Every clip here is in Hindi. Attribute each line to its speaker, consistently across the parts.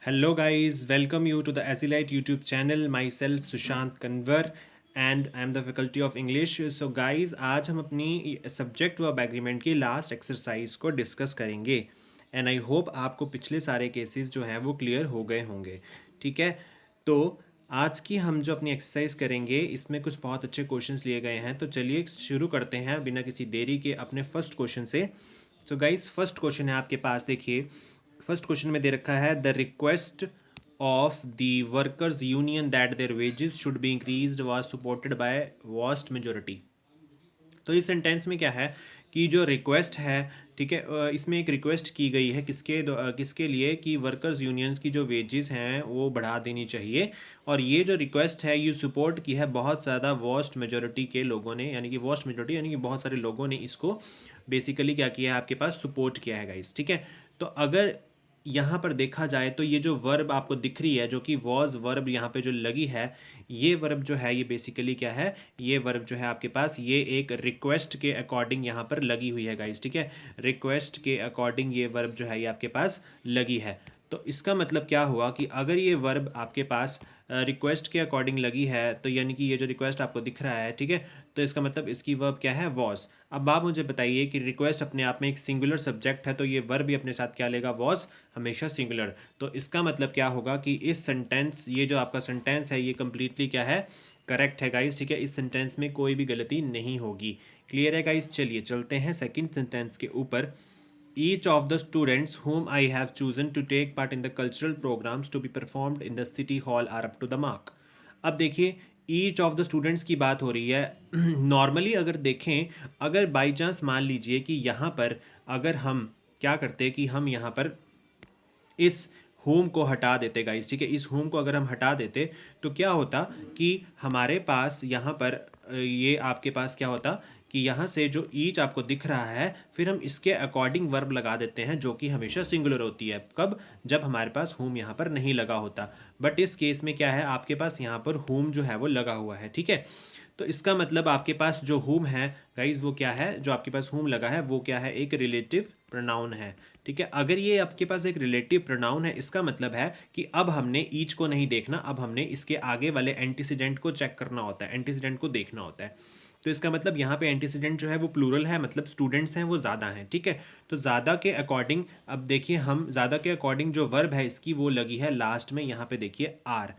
Speaker 1: Hello, guys. Welcome you to the Azilite YouTube channel. Myself Sushant Kanwar and I am the faculty of English. So, guys, आज हम अपनी सब्जेक्ट वर्ब एग्रीमेंट की लास्ट एक्सरसाइज को डिस्कस करेंगे एंड आई होप आपको पिछले सारे केसेस जो हैं वो क्लियर हो गए होंगे. ठीक है, तो आज की हम जो अपनी एक्सरसाइज करेंगे इसमें कुछ बहुत अच्छे क्वेश्चंस लिए गए हैं. तो चलिए शुरू करते हैं बिना किसी देरी के अपने फर्स्ट क्वेश्चन से. सो गाइस, फर्स्ट क्वेश्चन है आपके पास. देखिए, फर्स्ट क्वेश्चन में दे रखा है the request of the workers union that their wages should be increased was supported by vast majority. तो इस सेंटेंस में क्या है कि जो रिक्वेस्ट है, ठीक है, इसमें एक रिक्वेस्ट की गई है किसके लिए कि वर्कर्स यूनियंस की जो वेजेस हैं वो बढ़ा देनी चाहिए. और ये जो रिक्वेस्ट है ये सपोर्ट की है बहुत ज़्यादा वास्ट मेजोरिटी के लोगों ने, यानी कि वास्ट मेजोरिटी यानी कि बहुत सारे लोगों ने इसको बेसिकली क्या किया है, आपके पास सपोर्ट किया है गाइस. ठीक है, तो अगर यहाँ पर देखा जाए तो ये जो वर्ब आपको दिख रही है जो कि वॉज वर्ब यहाँ पे जो लगी है, ये वर्ब जो है ये बेसिकली क्या है, ये वर्ब जो है आपके पास ये एक रिक्वेस्ट के अकॉर्डिंग यहाँ पर लगी हुई है गाइस. ठीक है, रिक्वेस्ट के अकॉर्डिंग ये वर्ब जो है ये आपके पास लगी है. तो इसका मतलब क्या हुआ कि अगर ये वर्ब आपके पास रिक्वेस्ट के अकॉर्डिंग लगी है तो यानी कि ये जो रिक्वेस्ट आपको दिख रहा है, ठीक है, तो इसका मतलब इसकी वर्ब क्या है, वॉज. अब आप मुझे बताइए कि रिक्वेस्ट अपने आप में एक सिंगुलर सब्जेक्ट है तो ये वर्ब भी अपने साथ क्या लेगा, वॉज, हमेशा सिंगुलर. तो इसका मतलब क्या होगा कि इस सेंटेंस, ये जो आपका सेंटेंस है ये कंप्लीटली क्या है, करेक्ट है गाइस. ठीक है, इस सेंटेंस में कोई भी गलती नहीं होगी. क्लियर है गाइस. चलिए चलते हैं सेकंड सेंटेंस के ऊपर. Each of the students whom I have chosen to take part in the cultural programs to be performed in the city hall are up to the mark. अब देखिए, ईच ऑफ द स्टूडेंट्स की बात हो रही है. नॉर्मली अगर देखें, अगर बाई चांस मान लीजिए कि यहाँ पर अगर हम क्या करते कि हम यहाँ पर इस होम को हटा देते गाइस. ठीक है, इस होम को अगर हम हटा देते तो क्या होता कि हमारे पास यहाँ पर ये आपके पास क्या होता कि यहाँ से जो ईच आपको दिख रहा है फिर हम इसके अकॉर्डिंग वर्ब लगा देते हैं जो कि हमेशा सिंगुलर होती है. कब? जब हमारे पास होम यहाँ पर नहीं लगा होता. बट इस केस में क्या है, आपके पास यहाँ पर होम जो है वो लगा हुआ है. ठीक है, तो इसका मतलब आपके पास जो होम है गाइज वो क्या है, जो आपके पास होम लगा है वो क्या है, एक रिलेटिव प्रोनाउन है. ठीक है, अगर ये आपके पास एक रिलेटिव प्रोनाउन है इसका मतलब है कि अब हमने ईच को नहीं देखना, अब हमने इसके आगे वाले एंटीसीडेंट को चेक करना होता है, एंटीसीडेंट को देखना होता है. तो इसका मतलब यहाँ पे एंटीसीडेंट जो है वो प्लूरल है, मतलब स्टूडेंट्स हैं वो ज़्यादा हैं. ठीक है, तो ज़्यादा के अकॉर्डिंग अब देखिए, हम ज़्यादा के अकॉर्डिंग जो वर्ब है इसकी वो लगी है लास्ट में, यहाँ पे देखिए आर.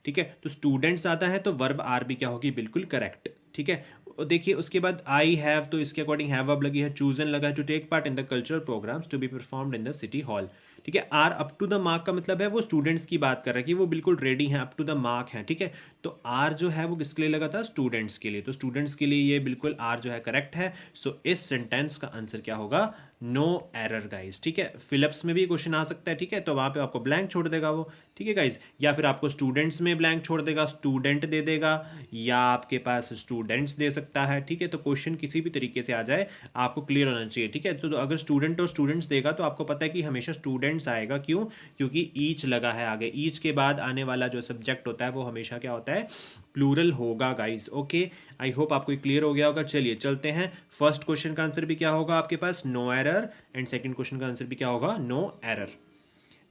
Speaker 1: ठीक है, तो स्टूडेंट्स आता है तो वर्ब आर भी क्या होगी, बिल्कुल करेक्ट. ठीक है, और देखिए उसके बाद आई हैव, तो इसके अकॉर्डिंग हैव वर्ब लगी है. चूजन लगा है to take part in the cultural programmes to be performed in the city hall. ठीक है, are up to the mark का मतलब है वो स्टूडेंट्स की बात कर रहा है कि वो बिल्कुल रेडी हैं, अप टू द मार्क हैं. ठीक है, तो आर जो है वो किसके लिए लगा था, स्टूडेंट्स के लिए. तो स्टूडेंट्स के लिए ये बिल्कुल आर जो है करेक्ट है. सो इस सेंटेंस का आंसर क्या होगा, नो एरर गाइज. ठीक है, फिलिप्स में भी क्वेश्चन आ सकता है. ठीक है, तो वहां पे आपको ब्लैंक छोड़ देगा वो. ठीक है गाइज, या फिर आपको स्टूडेंट्स में ब्लैंक छोड़ देगा, स्टूडेंट दे देगा, या आपके पास स्टूडेंट्स दे सकता है. ठीक है, तो क्वेश्चन किसी भी तरीके से आ जाए आपको क्लियर होना चाहिए. ठीक है, तो अगर स्टूडेंट और स्टूडेंट्स देगा तो आपको पता है कि हमेशा स्टूडेंट्स आएगा. क्यों? क्योंकि ईच लगा है आगे. ईच के बाद आने वाला जो सब्जेक्ट होता है वो हमेशा क्या होता है, प्लूरल होगा गाइज. ओके, आई होप आपको क्लियर हो गया होगा. चलिए चलते हैं. फर्स्ट क्वेश्चन का आंसर भी क्या होगा आपके पास, no error. And second question का आंसर भी क्या होगा, नो एरर.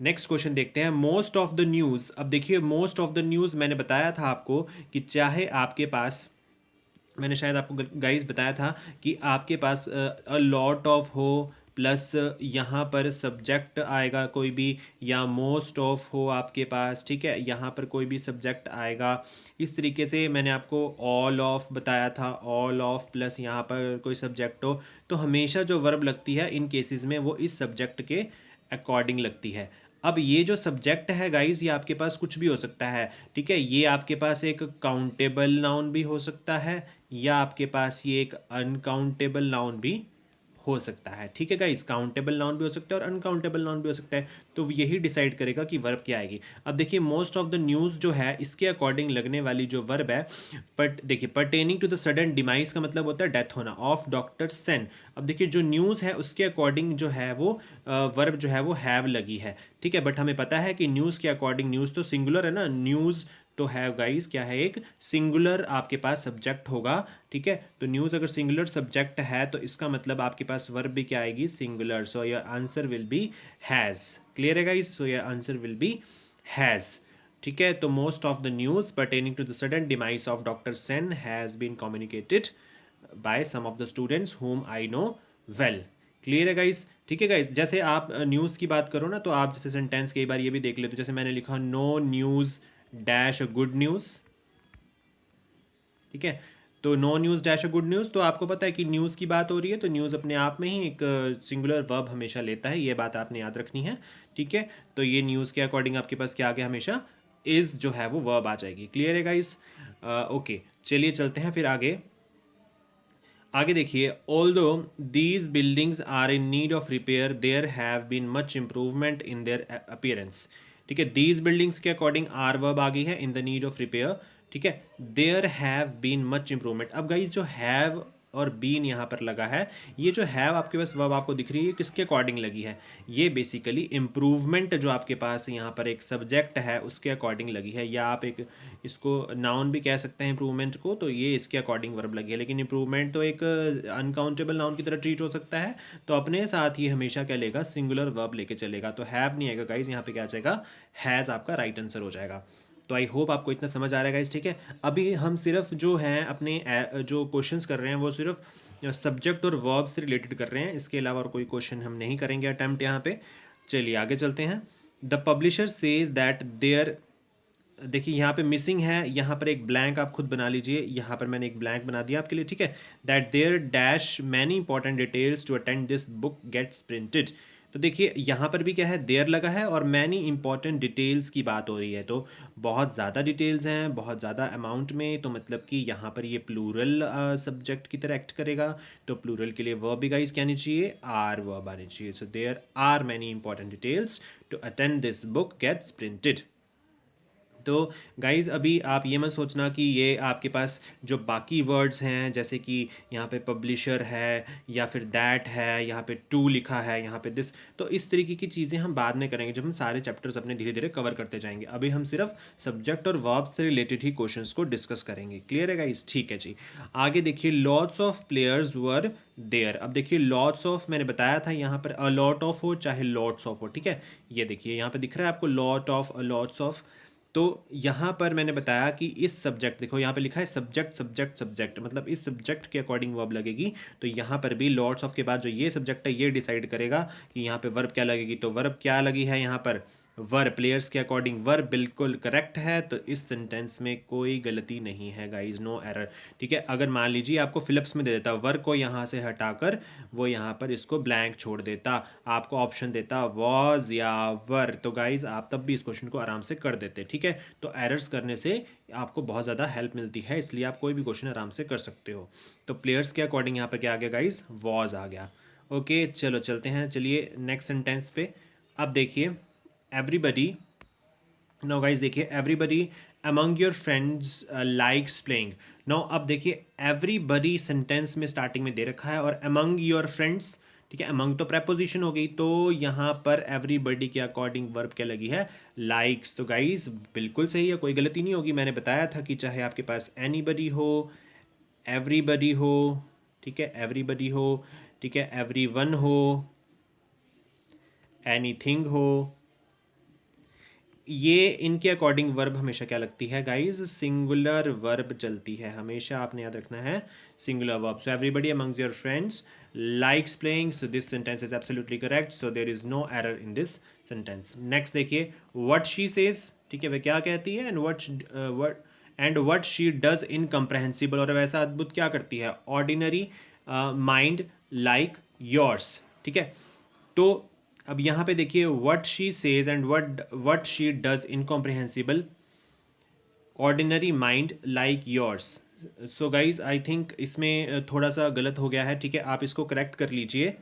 Speaker 1: नेक्स्ट क्वेश्चन देखते हैं. Most of the news. अब देखिए, मोस्ट ऑफ द न्यूज़ मैंने बताया था आपको कि चाहे आपके पास, मैंने शायद आपको गाइस बताया था कि आपके पास अ लॉट ऑफ हो प्लस यहाँ पर सब्जेक्ट आएगा कोई भी, या मोस्ट ऑफ हो आपके पास. ठीक है, यहाँ पर कोई भी सब्जेक्ट आएगा. इस तरीके से मैंने आपको ऑल ऑफ बताया था, ऑल ऑफ प्लस यहाँ पर कोई सब्जेक्ट हो. तो हमेशा जो वर्ब लगती है इन केसेस में वो इस सब्जेक्ट के अकॉर्डिंग लगती है. अब ये जो सब्जेक्ट है गाइस ये आपके पास कुछ भी हो सकता है. ठीक है, ये आपके पास एक काउंटेबल नाउन भी हो सकता है, या आपके पास ये एक अनकाउंटेबल नाउन भी हो सकता है. ठीक है गाइस, काउंटेबल नाउन भी हो सकता है और अनकाउंटेबल नाउन भी हो सकता है. तो यही डिसाइड करेगा कि वर्ब क्या आएगी. अब देखिए, मोस्ट ऑफ द न्यूज़ जो है इसके अकॉर्डिंग लगने वाली जो वर्ब है, बट देखिए, pertaining to the sudden demise का मतलब होता है डेथ होना, ऑफ डॉक्टर सेन. अब देखिए, जो न्यूज़ है उसके अकॉर्डिंग जो है वो वर्ब जो है वो हैव लगी है. ठीक है, बट हमें पता है कि न्यूज़ के अकॉर्डिंग, न्यूज़ तो सिंगुलर है ना, न्यूज़ तो है गाइस क्या है, एक सिंगुलर आपके पास सब्जेक्ट होगा, ठीक है। तो न्यूज़ अगर सिंगुलर सब्जेक्ट है तो इसका मतलब आपके पास वर्ब भी क्या आएगी, singular. So your answer will be has. Clear है guys? So your answer will be has, ठीक है। तो most of the news pertaining to the sudden demise of doctor Sen has been communicated by some of the students whom I know well. Clear है गाइस? ठीक है गाइस, जैसे आप न्यूज़ की बात करो ना, तो आप जैसे सेंटेंस कई बार ये भी देख लेते हो, जैसे मैंने लिखा no news dash good news, ठीक है। तो no news dash good news, तो आपको पता है कि न्यूज़ की बात हो रही है, तो न्यूज़ अपने आप में ही एक सिंगुलर वर्ब हमेशा लेता है, ये बात आपने याद रखनी है, ठीक है। तो ये न्यूज़ के अकॉर्डिंग आपके पास क्या आ गया, हमेशा इज़ जो है वो वर्ब आ जाएगी। क्लियर है गाइस? ओके, चलिए चलते हैं फिर आगे। आगे देखिए, although these buildings are in need of repair there have been much improvement in their appearance, ठीक है। दीज बिल्डिंग्स के अकॉर्डिंग आर वर्ब आ गई है, in the need of repair, ठीक है। There have been much improvement, अब गाइस जो हैव और बीन यहाँ पर लगा है, ये जो हैव आपके पास वर्ब आपको दिख रही है, किसके अकॉर्डिंग लगी है, ये बेसिकली इम्प्रूवमेंट जो आपके पास यहाँ पर एक सब्जेक्ट है उसके अकॉर्डिंग लगी है, या आप एक इसको नाउन भी कह सकते हैं इम्प्रूवमेंट को, तो ये इसके अकॉर्डिंग वर्ब लगी है। लेकिन इम्प्रूवमेंट तो एक अनकाउंटेबल नाउन की तरह ट्रीट हो सकता है, तो अपने साथ ही हमेशा क्या लेगा, सिंगुलर वर्ब लेके चलेगा। तो हैव नहीं आएगा गाइज, यहाँ पे क्या आ जाएगा, हैज़ आपका राइट आंसर हो जाएगा। तो आई होप आपको इतना समझ आ रहा है गाइज, ठीक है। अभी हम सिर्फ जो हैं अपने जो क्वेश्चंस कर रहे हैं वो सिर्फ सब्जेक्ट और वर्ब से रिलेटेड कर रहे हैं, इसके अलावा और कोई क्वेश्चन हम नहीं करेंगे अटैम्प्ट यहाँ पे। चलिए आगे चलते हैं। The publisher says that there, देखिए यहाँ पे मिसिंग है, यहाँ पर एक ब्लैंक आप खुद बना लीजिए, यहाँ पर मैंने एक ब्लैंक बना दिया आपके लिए, ठीक है। That there dash many important details to attend this book gets printed, तो देखिए यहाँ पर भी क्या है, देयर लगा है और मैनी इंपॉर्टेंट डिटेल्स की बात हो रही है, तो बहुत ज़्यादा डिटेल्स हैं, बहुत ज़्यादा अमाउंट में, तो मतलब कि यहाँ पर ये प्लूरल सब्जेक्ट की तरह एक्ट करेगा, तो प्लूरल के लिए वर्ब भी गाइस क्या आनी चाहिए, आर वर्ब आनी चाहिए। So there are many important details to attend this book gets printed. तो गाइज़ अभी आप ये मत सोचना कि ये आपके पास जो बाकी वर्ड्स हैं, जैसे कि यहाँ पे पब्लिशर है या फिर दैट है, यहाँ पे टू लिखा है, यहाँ पे दिस, तो इस तरीके की चीज़ें हम बाद में करेंगे जब हम सारे चैप्टर्स अपने धीरे धीरे कवर करते जाएंगे। अभी हम सिर्फ सब्जेक्ट और वर्ब से रिलेटेड ही क्वेश्चंस को डिस्कस करेंगे। क्लियर है गाइस? ठीक है जी। आगे देखिए, lots of players were there. अब देखिए लॉट्स ऑफ, मैंने बताया था यहाँ पर अ लॉट ऑफ हो चाहे लॉट्स ऑफ हो, ठीक है। ये देखिए यहाँ पे दिख रहा है आपको lot of, a lots of, तो यहाँ पर मैंने बताया कि इस सब्जेक्ट, देखो यहाँ पे लिखा है सब्जेक्ट सब्जेक्ट सब्जेक्ट, मतलब इस सब्जेक्ट के अकॉर्डिंग वर्ब लगेगी। तो यहाँ पर भी लॉर्ड्स ऑफ के बाद जो ये सब्जेक्ट है ये डिसाइड करेगा कि यहाँ पे वर्ब क्या लगेगी। तो वर्ब क्या लगी है यहाँ पर, वर्ब, प्लेयर्स के अकॉर्डिंग वर्ब बिल्कुल करेक्ट है, तो इस सेंटेंस में कोई गलती नहीं है गाइज, नो एरर, ठीक है। अगर मान लीजिए आपको फिलिप्स में दे देता, वर्ब को यहाँ से हटाकर वो यहाँ पर इसको ब्लैंक छोड़ देता, आपको ऑप्शन देता वॉज या वर, तो गाइज आप तब भी इस क्वेश्चन को आराम से कर देते, ठीक है। तो एरर्स करने से आपको बहुत ज़्यादा हेल्प मिलती है, इसलिए आप कोई भी क्वेश्चन आराम से कर सकते हो। तो प्लेयर्स के अकॉर्डिंग यहाँ पर क्या आ गया गाइज, वॉज आ गया। ओके चलो चलते हैं, चलिए नेक्स्ट सेंटेंस पे। अब देखिए, एवरीबडी, नाउ गाइस देखिए, everybody among your friends likes playing. Now अब देखिए, एवरीबडी सेंटेंस में स्टार्टिंग में दे रखा है और अमंग योर फ्रेंड्स, ठीक है, अमंग तो प्रेपोजिशन हो गई, तो यहाँ पर एवरीबडी के अकॉर्डिंग वर्ब क्या लगी है, लाइक्स। तो गाइस बिल्कुल सही है, कोई गलती नहीं होगी। मैंने बताया था कि चाहे आपके पास एनीबडी हो, एवरीबडी हो, ठीक है, एवरीबडी हो, ठीक है, एवरीवन हो, एनीथिंग हो, ये इनके अकॉर्डिंग वर्ब हमेशा क्या लगती है गाइज, सिंगुलर वर्ब चलती है हमेशा, आपने याद रखना है singular verb. So everybody amongst your friends likes playing, so this sentence is absolutely correct, so there is no error in this sentence. Next देखिए, व्हाट शी सेज, ठीक है, वह क्या कहती है, and what she does incomprehensible, और वैसा अद्भुत क्या करती है, ऑर्डिनरी माइंड लाइक योर्स, ठीक है। तो अब यहाँ पे देखिए, what she says and what she does incomprehensible, ordinary mind like yours. So guys I think इसमें थोड़ा सा गलत हो गया है, ठीक है, आप इसको करेक्ट कर लीजिए।